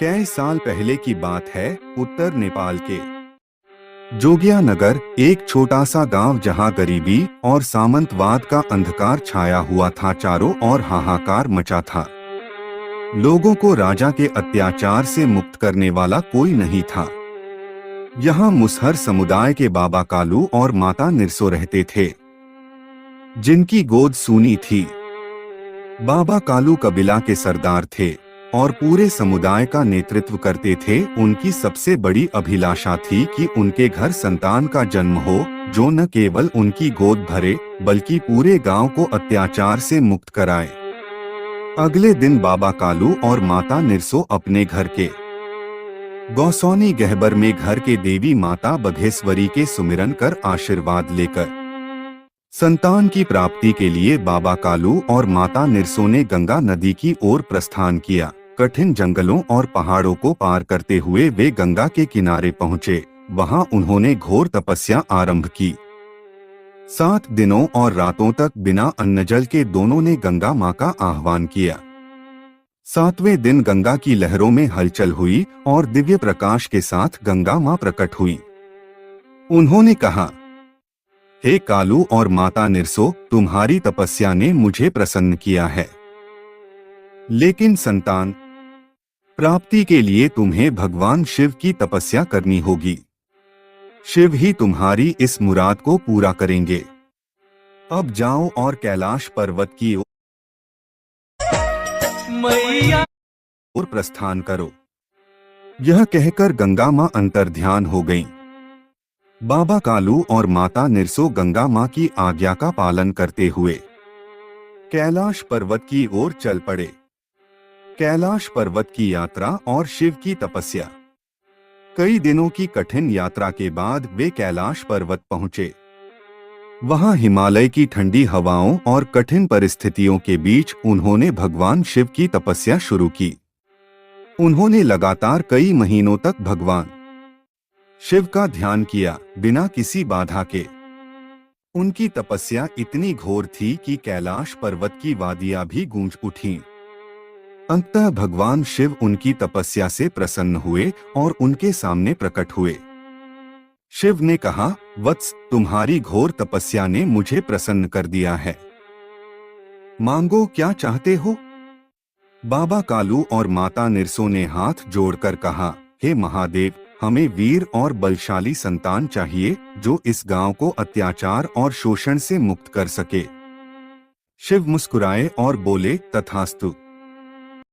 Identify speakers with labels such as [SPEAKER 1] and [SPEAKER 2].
[SPEAKER 1] कई साल पहले की बात है। उत्तर नेपाल के जोगिया नगर एक छोटा सा गांव जहां गरीबी और सामंतवाद का अंधकार छाया हुआ था। चारों ओर हाहाकार मचा था। लोगों को राजा के अत्याचार से मुक्त करने वाला कोई नहीं था। यहाँ मुसहर समुदाय के बाबा कालू और माता निरसो रहते थे, जिनकी गोद सूनी थी। बाबा कालू कबीला के सरदार थे और पूरे समुदाय का नेतृत्व करते थे। उनकी सबसे बड़ी अभिलाषा थी कि उनके घर संतान का जन्म हो, जो न केवल उनकी गोद भरे बल्कि पूरे गांव को अत्याचार से मुक्त कराए। अगले दिन बाबा कालू और माता निरसो अपने घर के गौसौनी गहबर में घर के देवी माता बघेश्वरी के सुमिरन कर आशीर्वाद लेकर संतान की प्राप्ति के लिए बाबा कालू और माता निरसो ने गंगा नदी की ओर प्रस्थान किया। कठिन जंगलों और पहाड़ों को पार करते हुए वे गंगा के किनारे पहुँचे। वहां उन्होंने घोर तपस्या आरंभ की। 7 दिनों और रातों तक बिना अन्न जल के दोनों ने गंगा मां का आह्वान किया। 7वें दिन गंगा की लहरों में हलचल हुई और दिव्य प्रकाश के साथ गंगा मां प्रकट हुई। उन्होंने कहा, हे कालू और माता निरसो, तुम्हारी तपस्या ने मुझे प्रसन्न किया है, लेकिन संतान प्राप्ति के लिए तुम्हें भगवान शिव की तपस्या करनी होगी। शिव ही तुम्हारी इस मुराद को पूरा करेंगे। अब जाओ और कैलाश पर्वत की ओर प्रस्थान करो। यह कहकर गंगा मां अंतर्ध्यान हो गईं। बाबा कालू और माता निरसो गंगा मां की आज्ञा का पालन करते हुए कैलाश पर्वत की ओर चल पड़े। कैलाश पर्वत की यात्रा और शिव की तपस्या। कई दिनों की कठिन यात्रा के बाद वे कैलाश पर्वत पहुंचे। वहां हिमालय की ठंडी हवाओं और कठिन परिस्थितियों के बीच उन्होंने भगवान शिव की तपस्या शुरू की। उन्होंने लगातार कई महीनों तक भगवान शिव का ध्यान किया, बिना किसी बाधा के। उनकी तपस्या इतनी घोर थी कि कैलाश पर्वत की वादियां भी गूंज उठीं। अंततः भगवान शिव उनकी तपस्या से प्रसन्न हुए और उनके सामने प्रकट हुए। शिव ने कहा, वत्स, तुम्हारी घोर तपस्या ने मुझे प्रसन्न कर दिया है। मांगो, क्या चाहते हो? बाबा कालू और माता निरसो ने हाथ जोड़कर कहा, हे महादेव, हमें वीर और बलशाली संतान चाहिए जो इस गांव को अत्याचार और शोषण से मुक्त कर सके। शिव मुस्कुराए और बोले, तथास्तु।